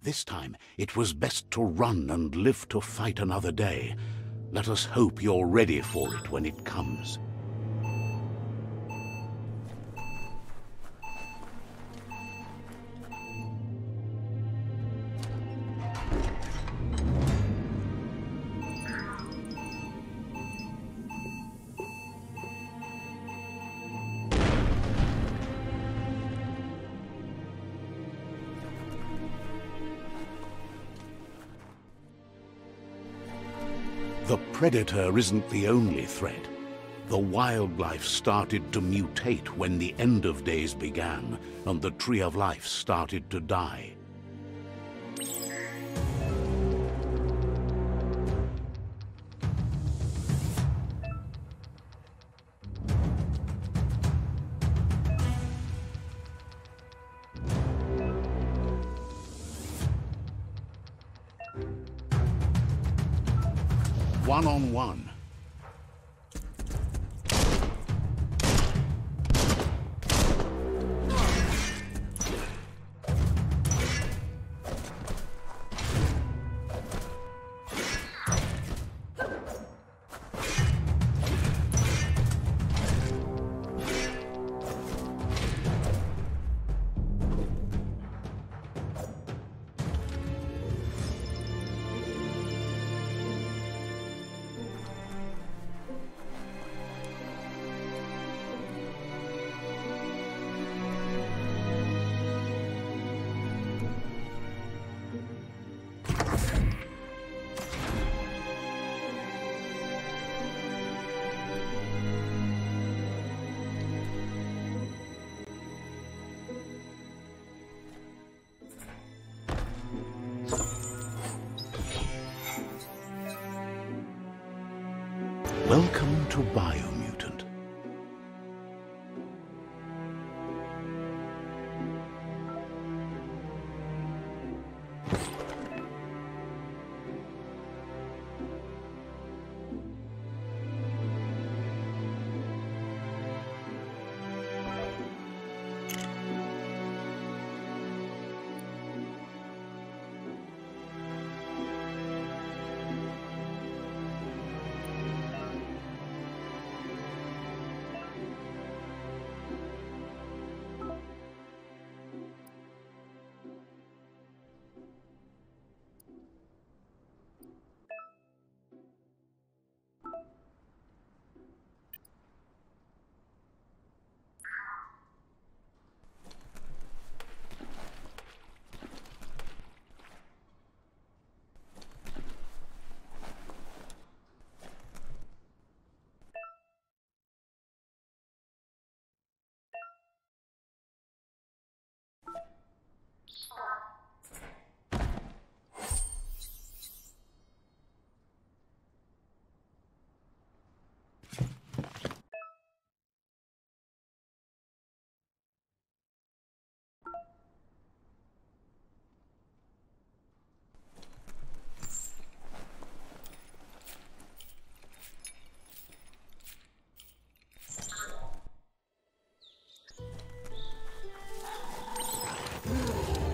This time, it was best to run and live to fight another day. Let us hope you're ready for it when it comes. The predator isn't the only threat. The wildlife started to mutate when the end of days began, and the tree of life started to die. One-on-one. Welcome to Biomutant.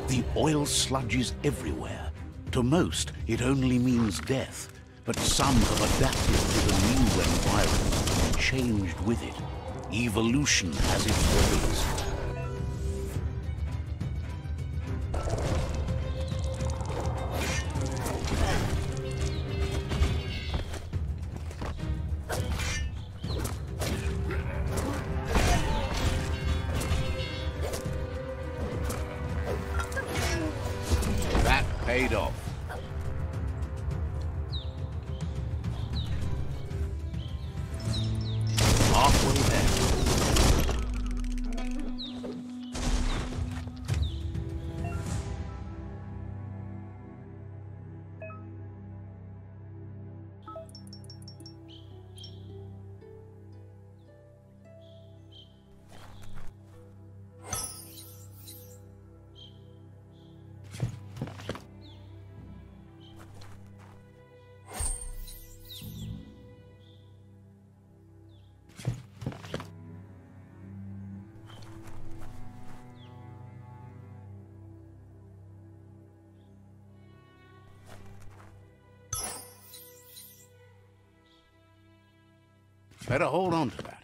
The oil sludge is everywhere. To most, it only means death, but some have adapted to the new environment and changed with it. Evolution has its ways. Paid off. Halfway there. Better hold on to that.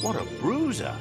What a bruiser!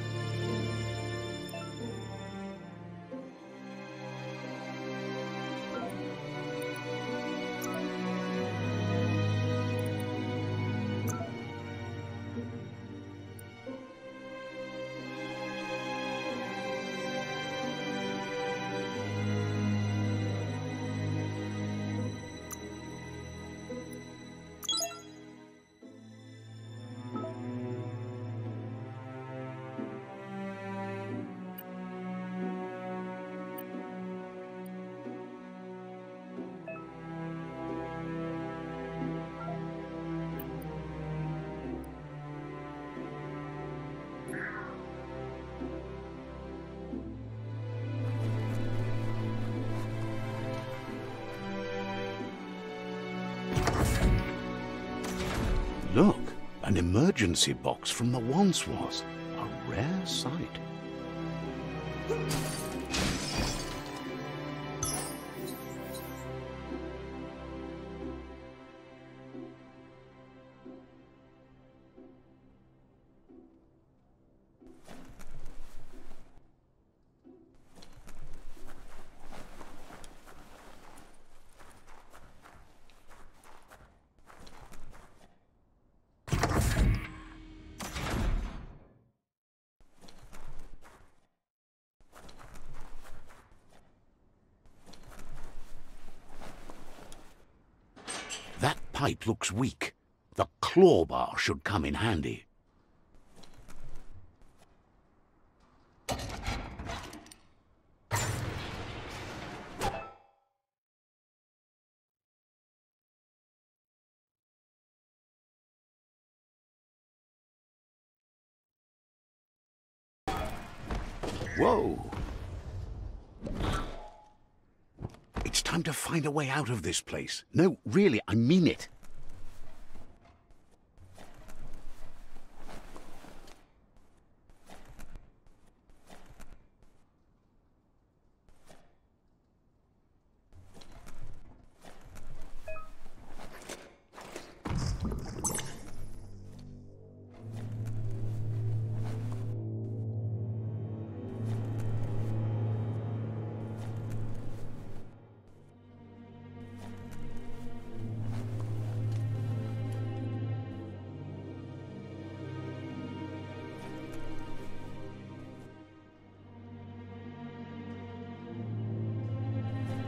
Look, an emergency box from the once was. A rare sight. pipe looks weak. The claw bar should come in handy. Whoa! It's time to find a way out of this place. No, really, I mean it.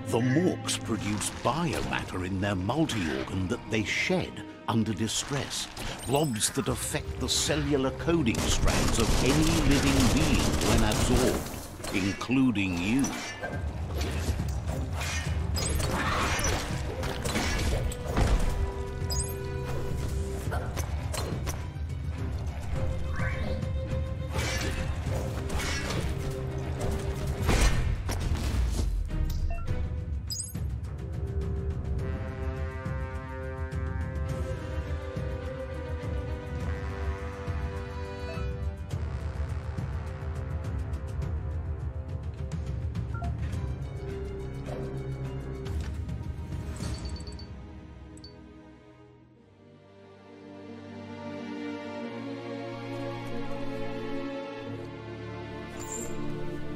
The Morks produce biomatter in their multi-organ that they shed under distress, blobs that affect the cellular coding strands of any living being when absorbed, including you.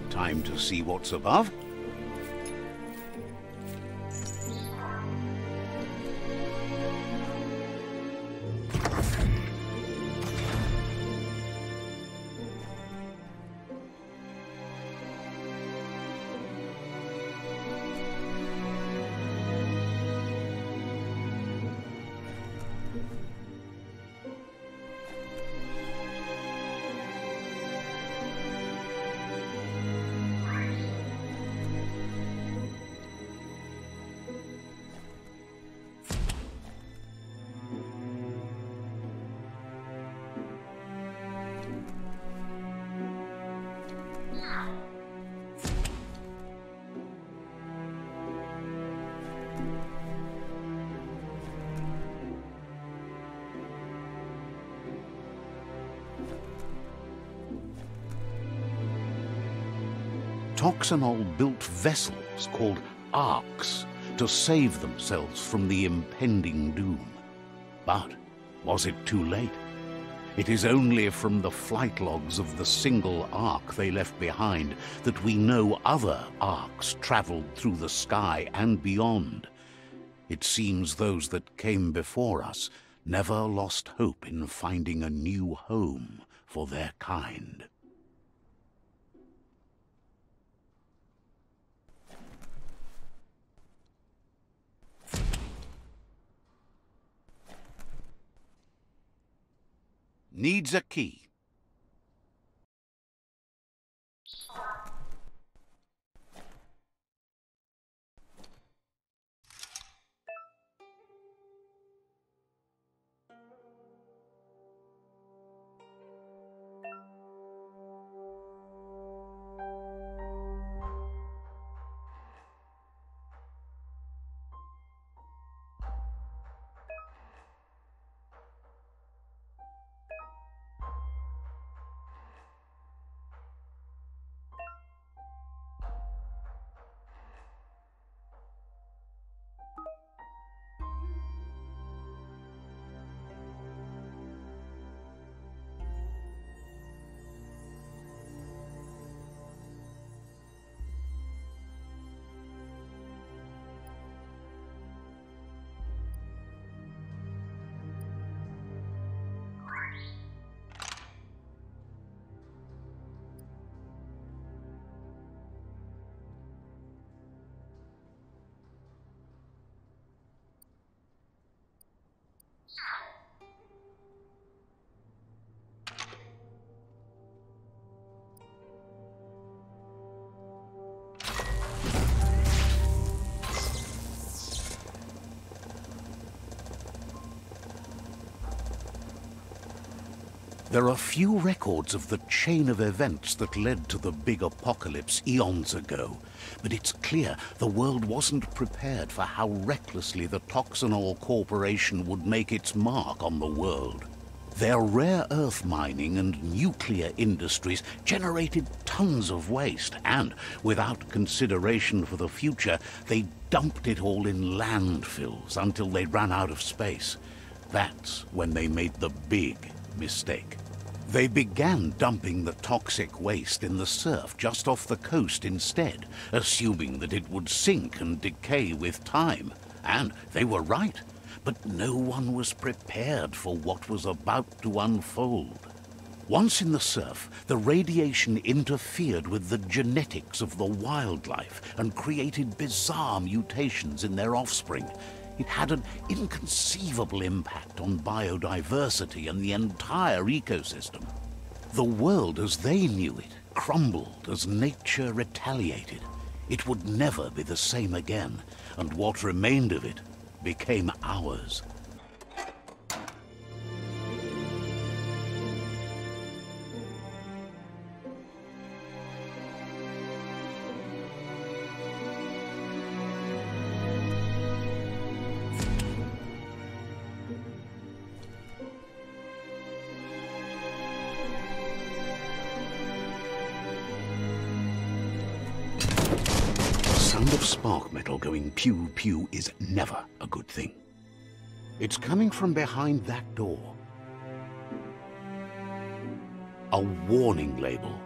Time to see what's above. Toxanol built vessels called arcs to save themselves from the impending doom. But was it too late? It is only from the flight logs of the single arc they left behind that we know other arcs traveled through the sky and beyond. It seems those that came before us never lost hope in finding a new home for their kind. Needs a key. There are few records of the chain of events that led to the big apocalypse eons ago, but it's clear the world wasn't prepared for how recklessly the Toxanol Corporation would make its mark on the world. Their rare earth mining and nuclear industries generated tons of waste, and without consideration for the future, they dumped it all in landfills until they ran out of space. That's when they made the big mistake. They began dumping the toxic waste in the surf just off the coast instead, assuming that it would sink and decay with time. And they were right, but no one was prepared for what was about to unfold. Once in the surf, the radiation interfered with the genetics of the wildlife and created bizarre mutations in their offspring. It had an inconceivable impact on biodiversity and the entire ecosystem. The world as they knew it crumbled as nature retaliated. It would never be the same again, and what remained of it became ours. Of spark metal going pew-pew is never a good thing. It's coming from behind that door. A warning label.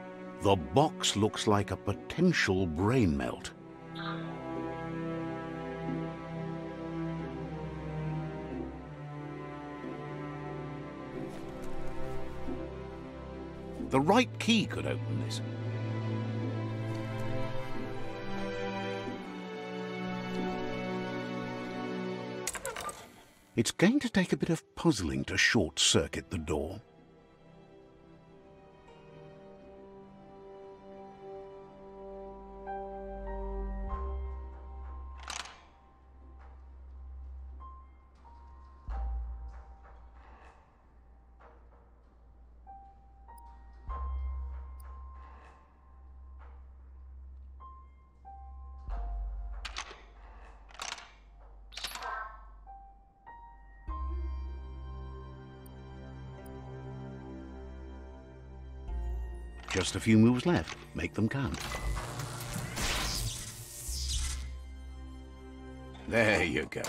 The box looks like a potential brain melt. The right key could open this. It's going to take a bit of puzzling to short-circuit the door. Just a few moves left. Make them count. There you go.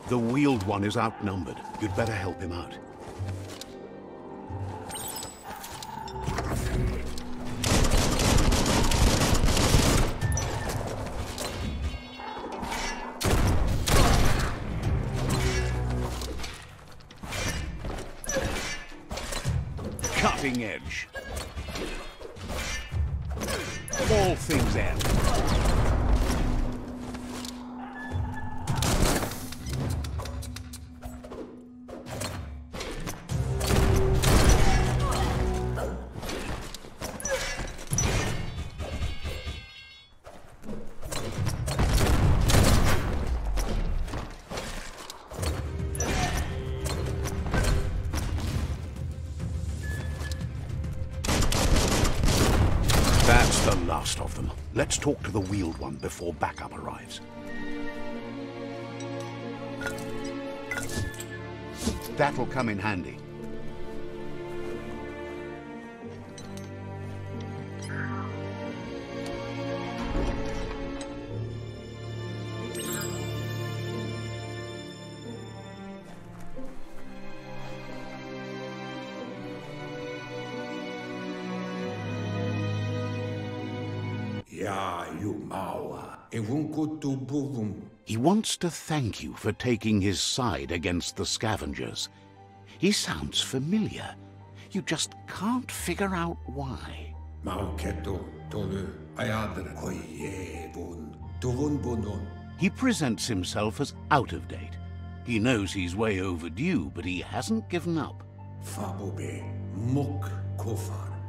The wheeled one is outnumbered. You'd better help him out. Cutting edge. All things end. That's the last of them. Let's talk to the wheeled one before backup arrives. That'll come in handy. Ja, you Mauer. He wants to thank you for taking his side against the scavengers. He sounds familiar. You just can't figure out why. He presents himself as out of date. He knows he's way overdue, but he hasn't given up.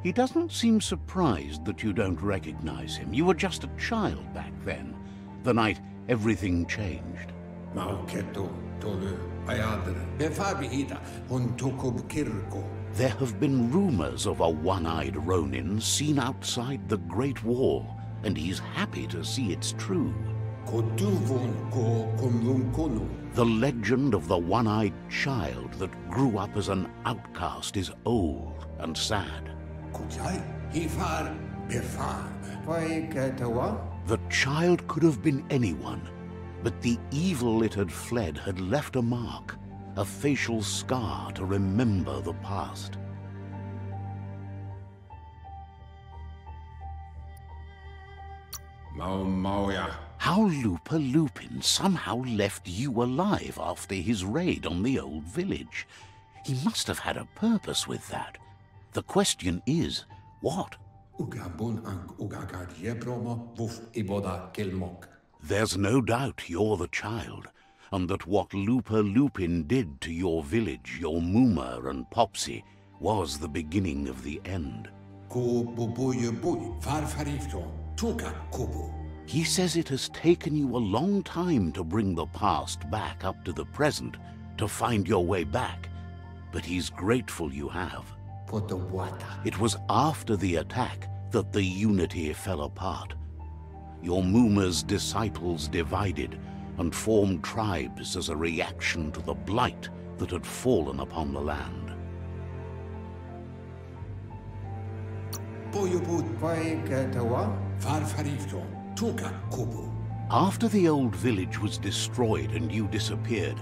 He doesn't seem surprised that you don't recognize him. You were just a child back then, the night everything changed. There have been rumors of a one-eyed Ronin seen outside the Great Wall, and he's happy to see it's true. The legend of the one-eyed child that grew up as an outcast is old and sad. The child could have been anyone, but the evil it had fled had left a mark, a facial scar to remember the past. How Lupa Lupin somehow left you alive after his raid on the old village. He must have had a purpose with that. The question is, what? There's no doubt you're the child, and that what Lupa Lupin did to your village, your Muma and Popsy, was the beginning of the end. He says it has taken you a long time to bring the past back up to the present, to find your way back, but he's grateful you have. It was after the attack that the unity fell apart. Your Muma's disciples divided and formed tribes as a reaction to the blight that had fallen upon the land. After the old village was destroyed and you disappeared,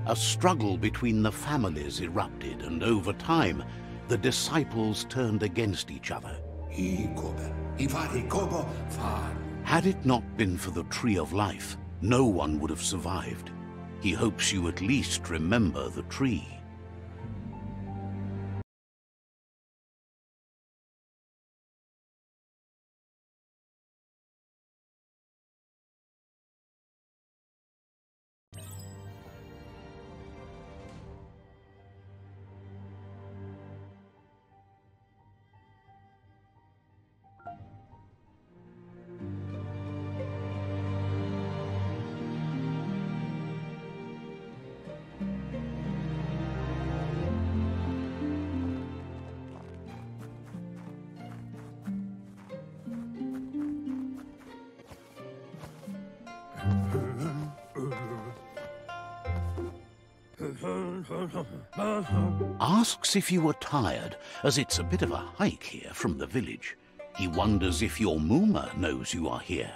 a struggle between the families erupted, and over time, the disciples turned against each other. Had it not been for the Tree of Life, no one would have survived. He hopes you at least remember the tree. Asks if you were tired, as it's a bit of a hike here from the village. He wonders if your Muma knows you are here.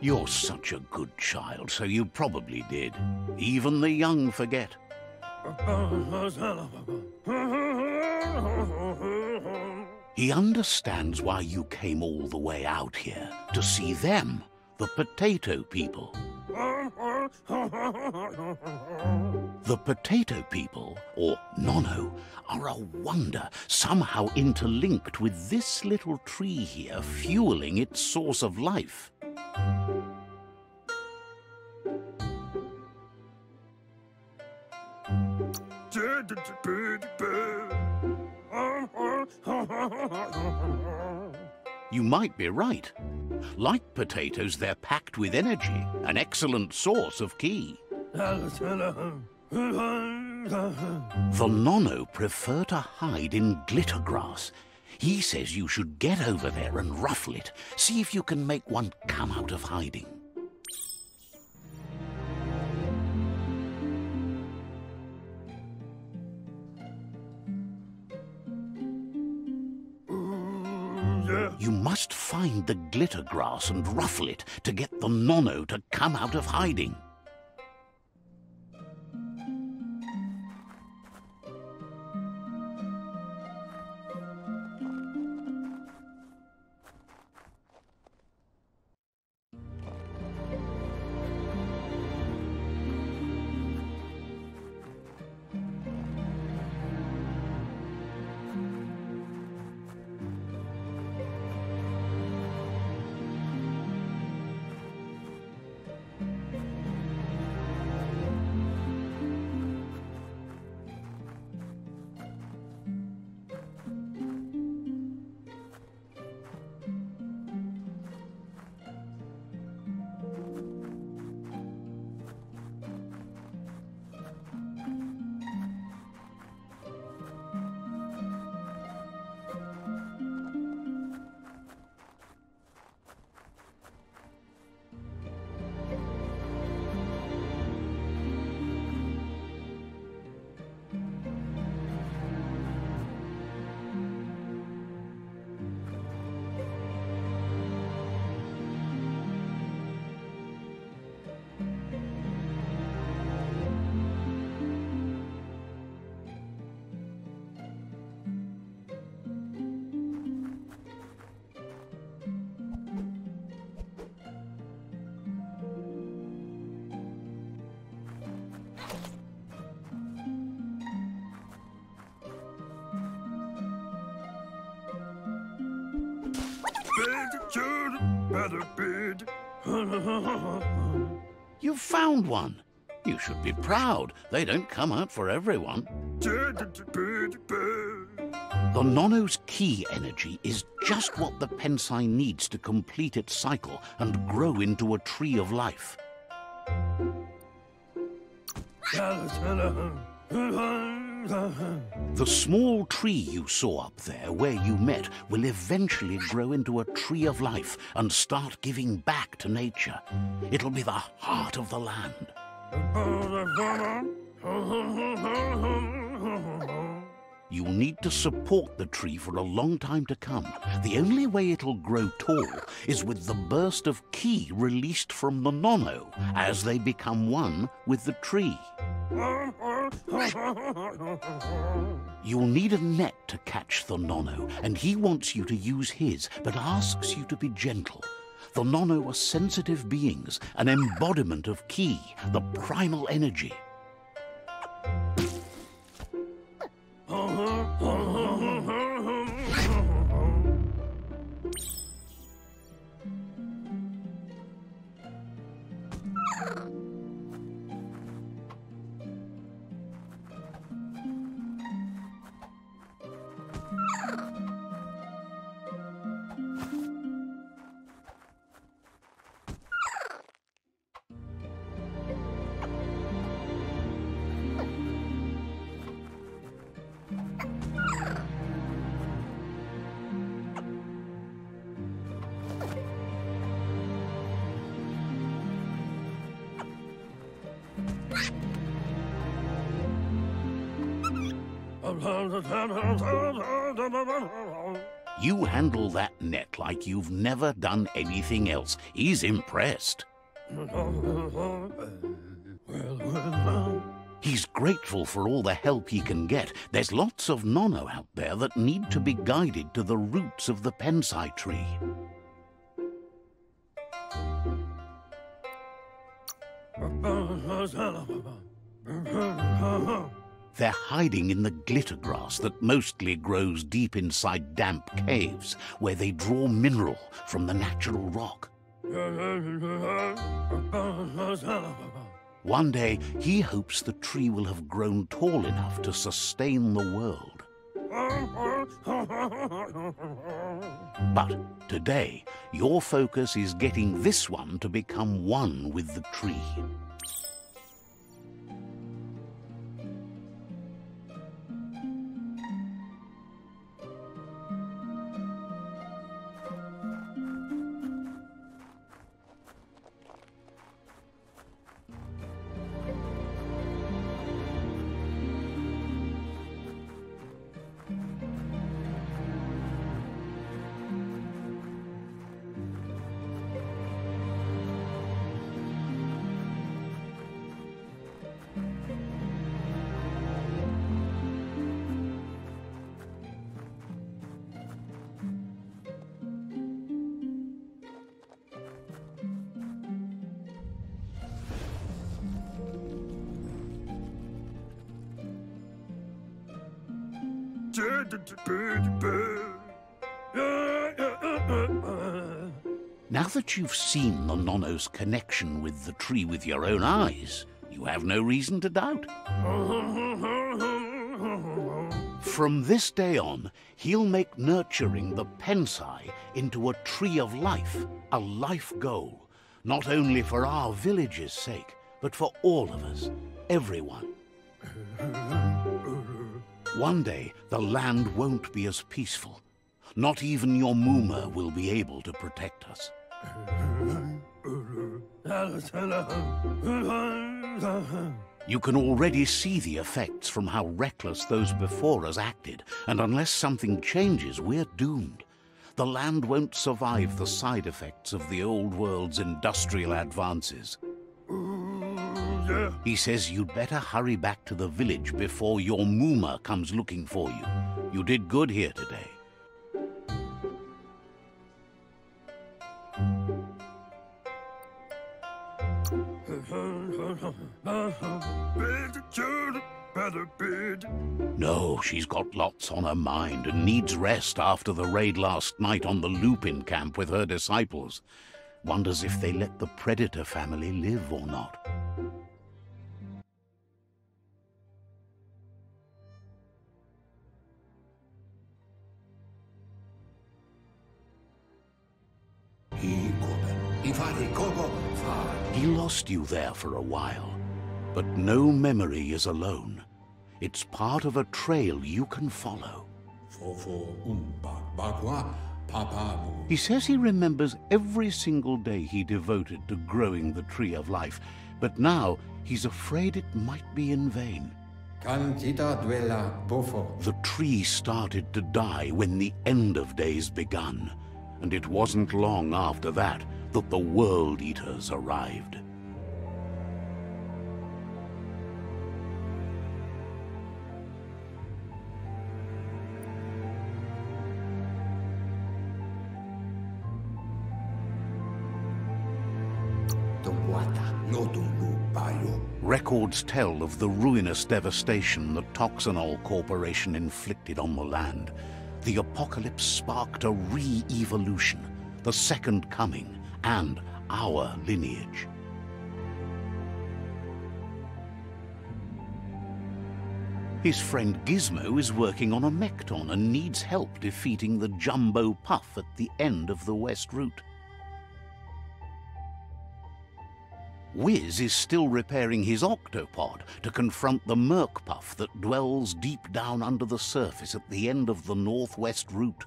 You're such a good child, so you probably did. Even the young forget. He understands why you came all the way out here, to see them, the potato people. The potato people, or Nono, are a wonder, somehow interlinked with this little tree here, fueling its source of life. You might be right. Like potatoes, they're packed with energy, an excellent source of ki. The Nono prefer to hide in glitter grass. He says you should get over there and ruffle it. See if you can make one come out of hiding. You must find the glitter grass and ruffle it to get the Nono to come out of hiding. You've found one. You should be proud. They don't come out for everyone. The Nono's key energy is just what the Pensai needs to complete its cycle and grow into a tree of life. The small tree you saw up there where you met will eventually grow into a tree of life and start giving back to nature. It'll be the heart of the land. You'll need to support the tree for a long time to come. The only way it'll grow tall is with the burst of ki released from the Nono as they become one with the tree. You'll need a net to catch the Nono, and he wants you to use his, but asks you to be gentle. The Nono are sensitive beings, an embodiment of ki, the primal energy. You handle that net like you've never done anything else. He's impressed. He's grateful for all the help he can get. There's lots of Nono out there that need to be guided to the roots of the Pensai tree. They're hiding in the glitter grass that mostly grows deep inside damp caves, where they draw mineral from the natural rock. One day, he hopes the tree will have grown tall enough to sustain the world. But today, your focus is getting this one to become one with the tree. Now that you've seen the Nono's connection with the tree with your own eyes, you have no reason to doubt. From this day on, he'll make nurturing the Pensai into a tree of life, a life goal, not only for our village's sake, but for all of us, everyone. One day, the land won't be as peaceful. Not even your Muma will be able to protect us. You can already see the effects from how reckless those before us acted, and unless something changes, we're doomed. The land won't survive the side effects of the old world's industrial advances. He says you'd better hurry back to the village before your Muma comes looking for you. You did good here today. No, she's got lots on her mind and needs rest after the raid last night on the Lupin camp with her disciples. wonders if they let the predator family live or not. He lost you there for a while, but no memory is alone. It's part of a trail you can follow. He says he remembers every single day he devoted to growing the Tree of Life, but now he's afraid it might be in vain. The tree started to die when the end of days begun, and it wasn't long after that that the World Eaters arrived. Records tell of the ruinous devastation the Toxanol Corporation inflicted on the land. The apocalypse sparked a re-evolution, the Second Coming, and our lineage. His friend Gizmo is working on a mechton and needs help defeating the Jumbo Puff at the end of the West Route. Wiz is still repairing his octopod to confront the Merc Puff that dwells deep down under the surface at the end of the Northwest Route.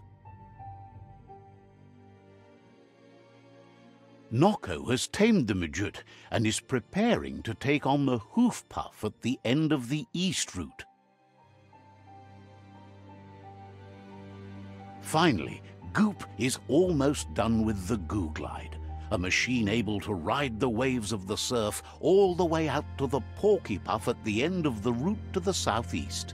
Nocco has tamed the Midget and is preparing to take on the Hoof Puff at the end of the East Route. Finally, Goop is almost done with the Goo Glide, a machine able to ride the waves of the surf all the way out to the Porky Puff at the end of the route to the southeast.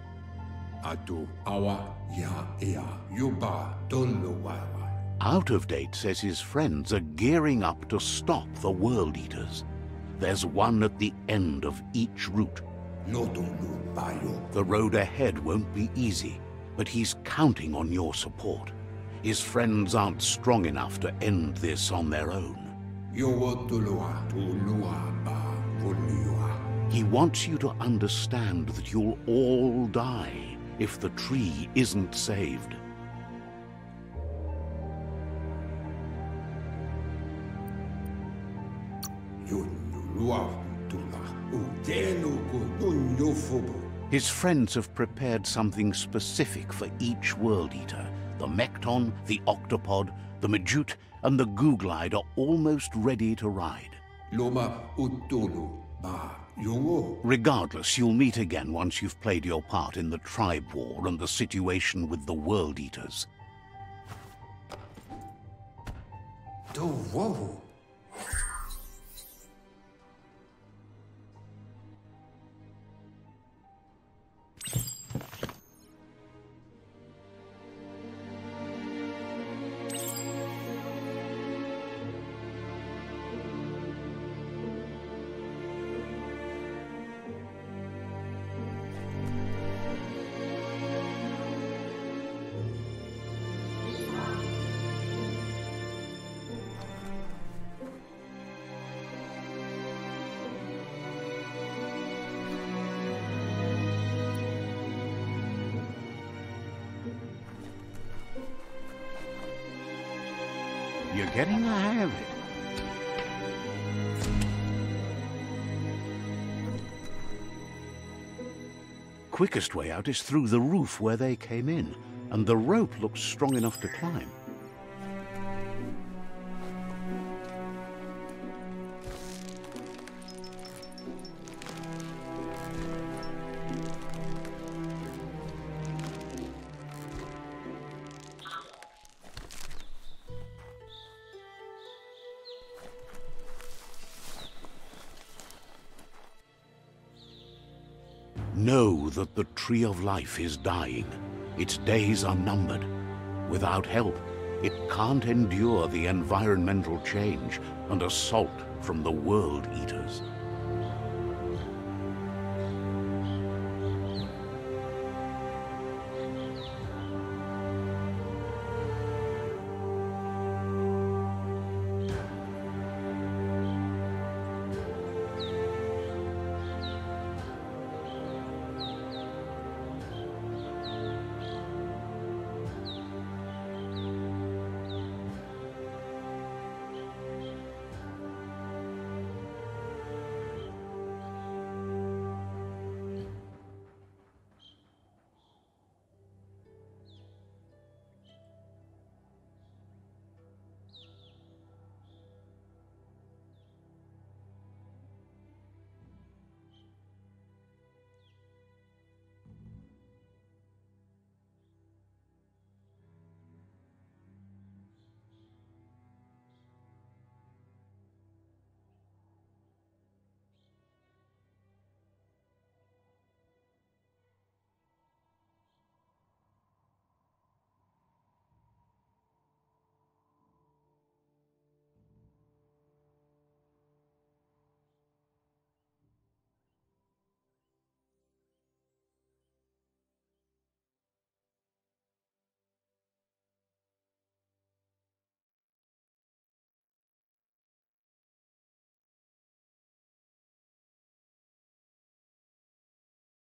Out of Date says his friends are gearing up to stop the World Eaters. There's one at the end of each route. The road ahead won't be easy, but he's counting on your support. His friends aren't strong enough to end this on their own. He wants you to understand that you'll all die if the tree isn't saved. His friends have prepared something specific for each World Eater. The Mechton, the Octopod, the Midget, and the Goo Glide are almost ready to ride. Regardless, you'll meet again once you've played your part in the tribe war and the situation with the World Eaters. You're getting the hang of it. Quickest way out is through the roof where they came in, and the rope looks strong enough to climb. Know that the Tree of Life is dying. Its days are numbered. Without help, it can't endure the environmental change and assault from the World Eaters.